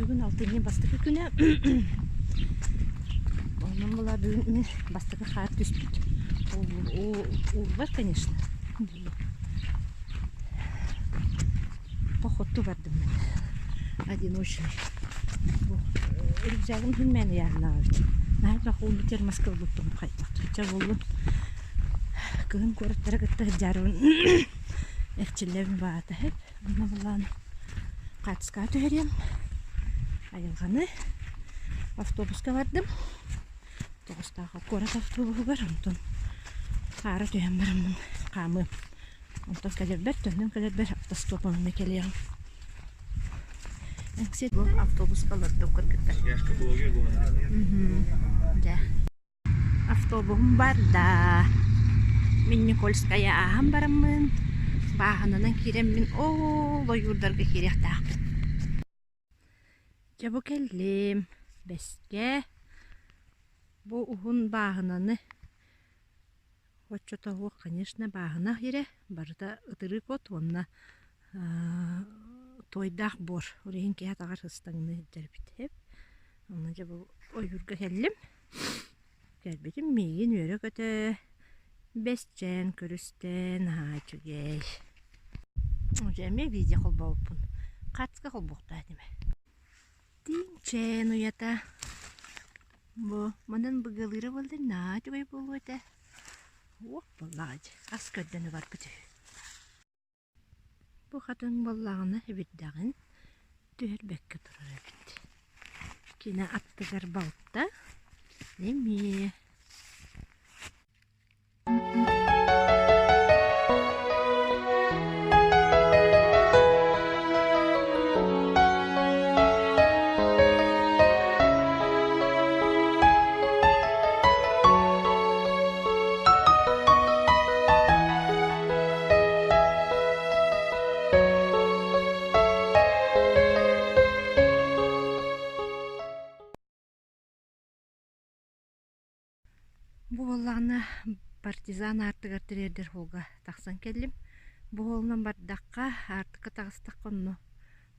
Bugün altını bastık güne. Onun была bugün bastık xat düştük. O var, конечно. Походу vardım ben. Одиночный. Рюкзагым bilmeni yani abi. Nerede rakun biter maskal tuttum kayıt. Çavulun. Kın koratlara gitti jarun. Ekçilerim vardı hep. Ama bulan kaçska tüheriyem. Ayılğanı автобуска бардым. Тоғыстағы корат автобусы бар. Онтон қары түйен барымның қамы. Онтон кәдербер, төннен кәдербер автостопын мекелеем. Әңксе бұл автобусқа лады көргіттір. Яшқа блогер болған. Автобусым бар да. Мен Никольская ағам барымын. Бағанынан кереммін ол ойырдарға керек тақпын. Жабы кәлем. Бәске бұл ұғын бағынаны отчетауы, конечно, бағына ере барыда ұтыры кот, онына тойдақ бор. Орейін кеят ағар ұстаңыны жарбетіп. Онына жа бұл ойырға кәлім. Кәрбетім мейін өрі көті бәсчен, көрістен, жүгей. Жәме виде қол бауыппын. Қатысқа қол бұқта әдеме. Тинчен уята. Бу, манан бұғылыры болды, на жүгей болу өте. Оқ болағады, ас көддені бар бүті. Бұ қатын болағына әбіддағын түйір бәкке тұрар әбід. Кені аттығар балтта. Неме. Бу боллағына партизан артық артырердер олға тақсан келім. Бу олынан бардаққа артықы тағыстақ қонны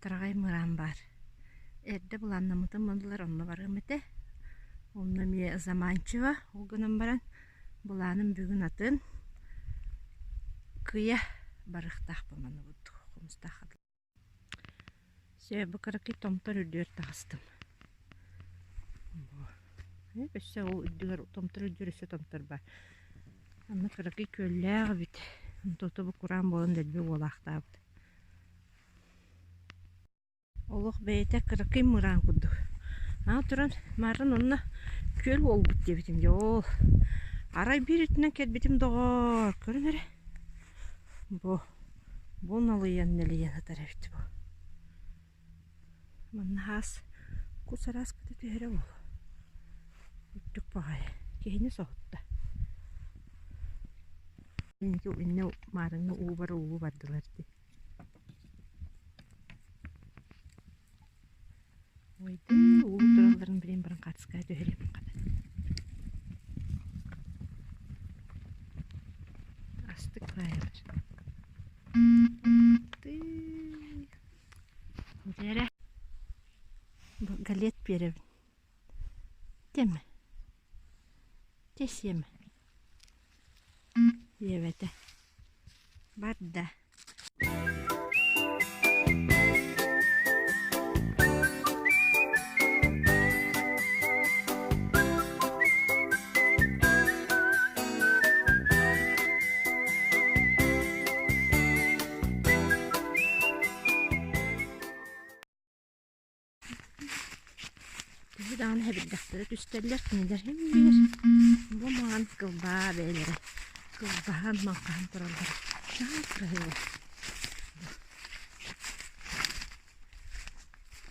тұрағай мұран бар. Әрді бұл аннамытын мұндылар онны бар үміті. Онны ме заманчыва олғынан баран. Бұланым бүгін атын күйе барықтақ болманы бұдды. Құмыстақ адыл. Сөйбі қырықи томтар үрдер тағыстым. Бәсе ол үдігер томтар үдересі томтар бар. Анны қырықи көлләғі бит. Тоты бұл құран болын дәлбе олақта бұд. Олық бәйті қырықи мұран күдді. Тұран марын онына көл ол бұд дебетім. Ол арай бір үтінен кәдбетім доғар. Көрін әрі? Бұл налыян нәліян атар әбіті бұл. Мұнна хас құсарас күді түйері ол. Үттік бағай. Кейіні соғытта. Үнне марыңы ұғыбары ұғы бардыларды. Ойды ұғы тұраларын бірен бірін қатысқа түйерем қады. Астық райы бар. Үрері. Галет берем. Деме. Тесем. Evet. Barda. Buradan hep daktarı üsteller neler hem bir. Bu man kılba böyle. Kılbahan makan turallar. Çok güzel.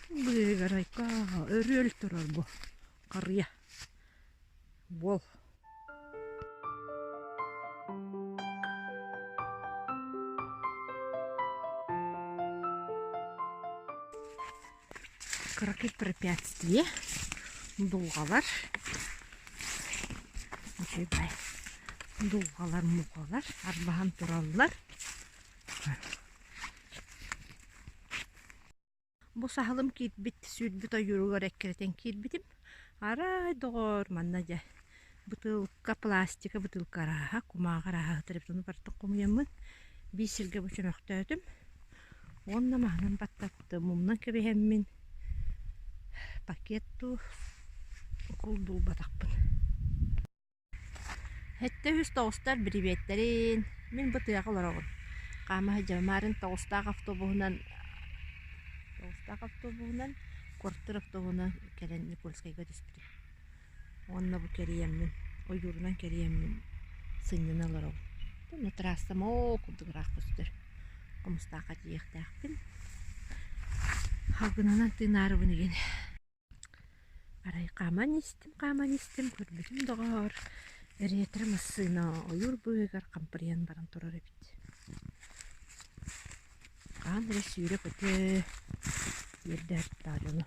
Bu garayka örül turar bu. Karya. Bol. Какие препятствия? Долгалар. Долгалар, мугалар, арбахан тураллар. Бу сахалым китбит сүрбүт ойуругар эккеретен китбитим. Арай догор манна же. Бутылка пластика бутылкараха кумаагараха тырыптыны бартык кумуяммын. Бисилге бучунактөтүм. Онна махнан баттаттым. Мумнан кебехеммин. Пакетту кулдул батакпын. Хетте хүс тоғыстар бириветтерин. Мен бутыяғы оларағын. Қамы жамарын тоғыстақ автобуынан Квартир автобуынан келен Никольскайға түспітім. Онна бу кериеммин. Ойурунан кериеммин. Сыннын оларағын. Бұны трассам о кулдығырақ көстір. Қомыстақа жиектәқпін. Халгынанан тынары бұнеген. Арай қаман істім, көрбітім доғар. Эретер массына ойур бұйығар қампыриян баран тұрар әбіт. Қан ресүйрі көте ерді әрттарыны.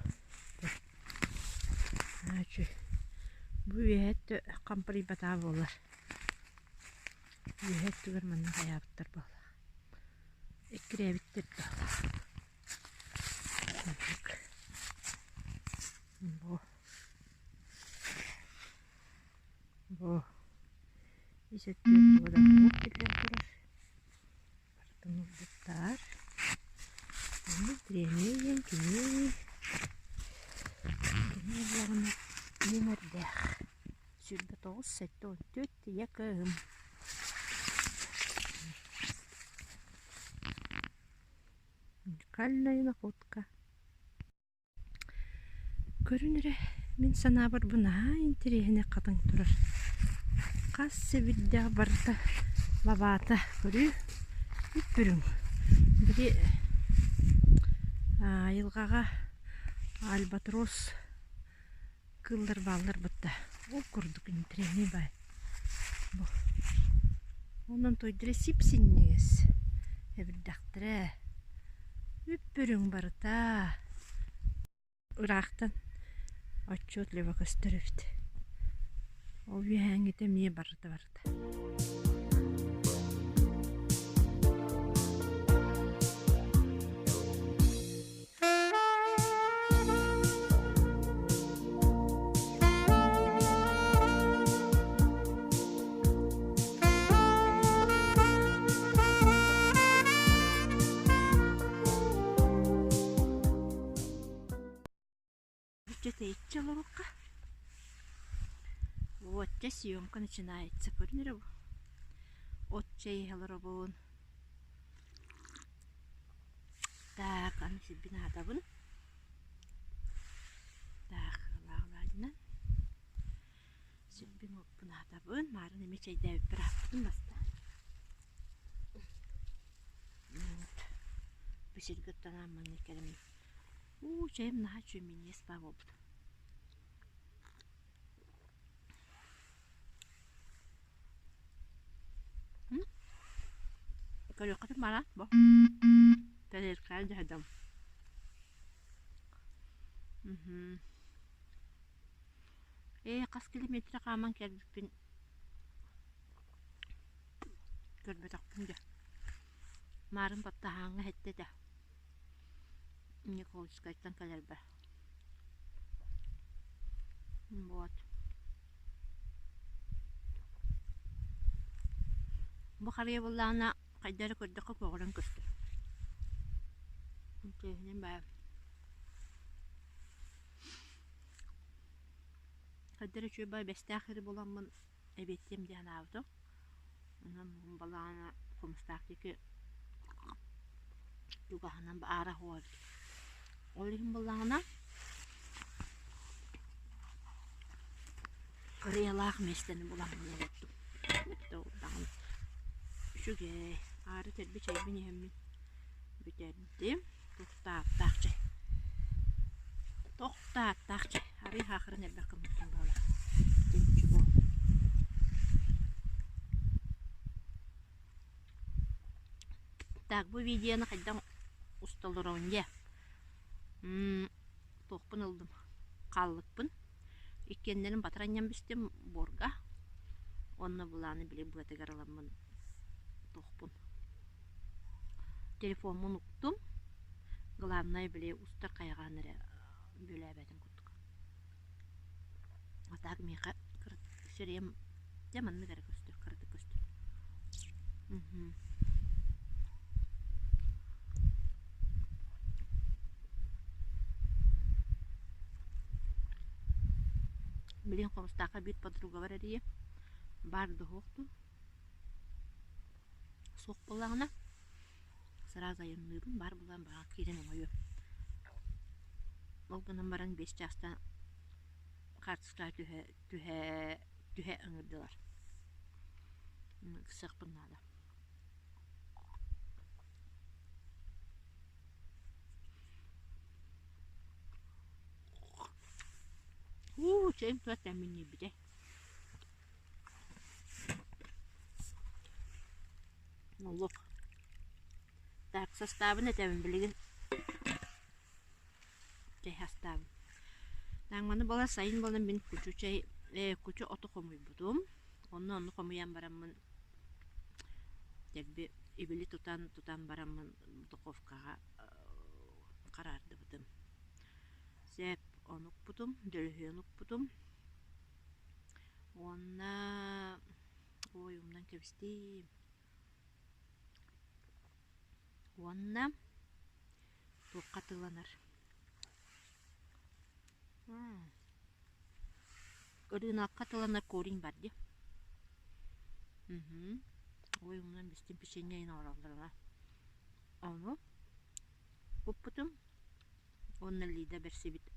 Бұйығет қампырый бата болар. Бұйығет түгір манна қаябыттар болар. Эккірі әбіттер болар. Бұ. Исеттер бұда бұқ келер тұрар. Бартын ұлдықтар. Оны діремейен кеней. Кеней жағына немердәқ. Сүрбі 9, 7, 14, якым. Уникальная находка. Көрінірі, мен сана бар бұна интерегіне қатың тұрар. Қасы бірді барда бабата көрі үппірің. Бірі айылғаға альбатрос кылдар балдар бұтта. Ол көрдік интерегіне бай. Онын тойдыры сипсіннегіз. Әбірдақтыры. Үппірің барда. Үрақтан отчет лева көстіріпті. Ол үйәңгеті мие барда. Бюджет ловка. Вот здесь съемка начинается. От чей галеробон. Так, а мы себе надо вон. Так, лагладина. Себе мы надо вон. Марна мечай дай правду баста. Вот. Бесергота нам не керем. Чаем нахачу меня спавоб. Kalau kata malah, boh. Tadi sekali dah dam. Kas kilometer kaman kerbin. Kerbetak pun dah. Marin patah hette dah. Ini kau sekaitan kalbar. Buat. Bukhari wallah قدر كدقة كورن كسر. اوكي هنا بقى. قدر شو بقى بستاخر بولان من ابيتيم دي انا عاوزه. انا من بلانا كمستاخرك juga hanan ba arah wal. Oleh balaana Koreyalar mesten bulan bunu. Itu tangan. Şuge ağrı terbi çay beni hemen bitirdim. Tohta takçı. Hari hakır ne bakım bala. Temçi bu. Tak bu videonu kadar ustalar önce. Tohpun aldım. Kallıkpın. İkkenlerin bataranyam bistim borga. Onunla bulanı bile bu tohpun. Telefonumu unuttum. главное біле устар қайған әрі бөлі әбәдің күттік. Атағы меға сүрем деманны кәрі көстір, қырды көстір. Білен қомыстаққа бет подруга бар әрі барды хоқты. Соқ болағына сразу айынлығын бар болған баға керенің ойы. Ол бұнын баран 5 жастан қартысқа түхе үңірділер. Қысық бұннады. Çayım tuat teminni bide. Oğlum. Так, составын әтәбін білігін. Чай хастабын. Таңманы бала сайын болын мен күчі оты қомой бұдым. Оны қомыян барамын. Дәлбі ебілі тұтан барамын дұқовкаға қарарды бұдым. Сәп онық бұдым, дөлі онық бұдым. Онна... Ой, умнан кәбістейм. Онна тоқ қатыланар. Көрігін қатыланар көрін бар де. Ой, умнан бістен пешенне айна оралдырына. Оны көп бұтым. Онна лида берсе бит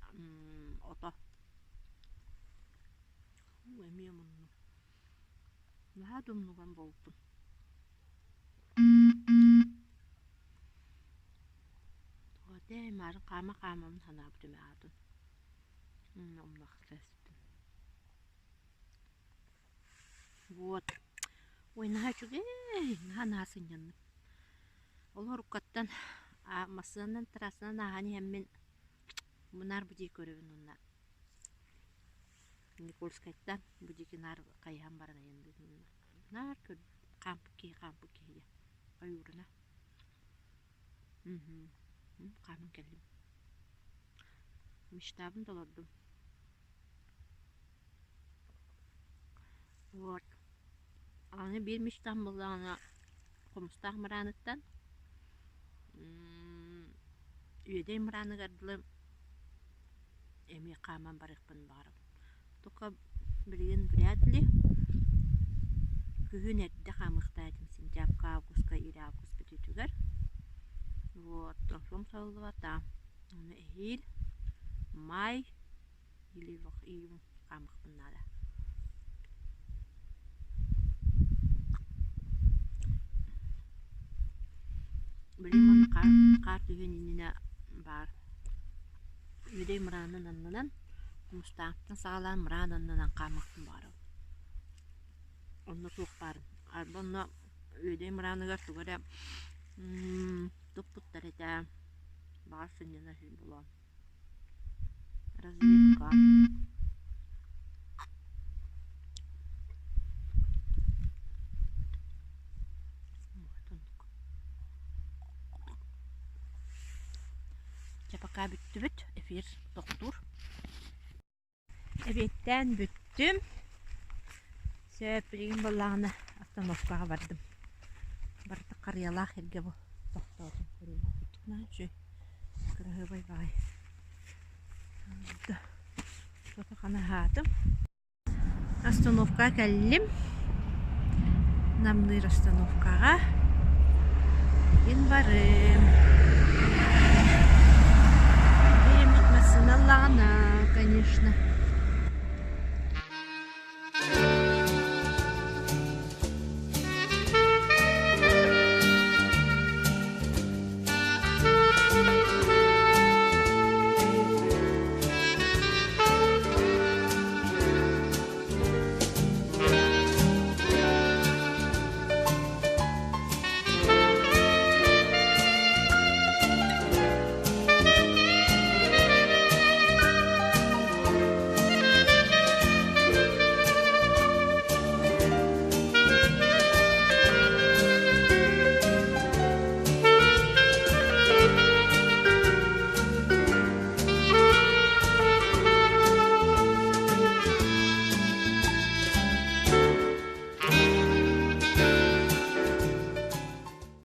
ота. Ой, мен мұнны. Наға думнуған болдым. Дәй марын қама-қамамын сана бұтым ағадын. Умнақ қыластым. Вот. Ой, наға жүге, наға сынянным. Ол ұрыққаттан масынан тұрасынан ағаны әммен мұнар бұдей көрігін ұнна. Никольскайттан бұдейкі нар қайған барына енді. Нар көр қампы кей. Айурына. Қамын кәлім. Мештабын долырдым. Вот. Аны бір мештан болды ана қомыстақ мұраныттан. Үйедей мұраны қардылым. Әме қаман барықпын барым. Тоқа білген бірәділі. Күгін әрді қамықтайдым. Сентябрька, августка, или август бітетігер. Вот, трансформ салывата. Он июль, май или июнь камах надо. Блин, карту генина бар. Видей мранан, мустактан сагалан мранан камах бар. Он на тух бар. Арбанна видей мранагар тугара. Туппуттарыда басыны насыл була. Разведка. Çapaka büttü büt. Efir doktor. Evetten büttüm. Söpüreyim balağına oстановкаға бардым. Барды қариялақ ерге бұл тоқтаудың көрейін. Тұтқынан жөй. Күрігі бай-бай. Соты қана хатым. Остановка кәлім. Намныр остановкаға. Ен барым.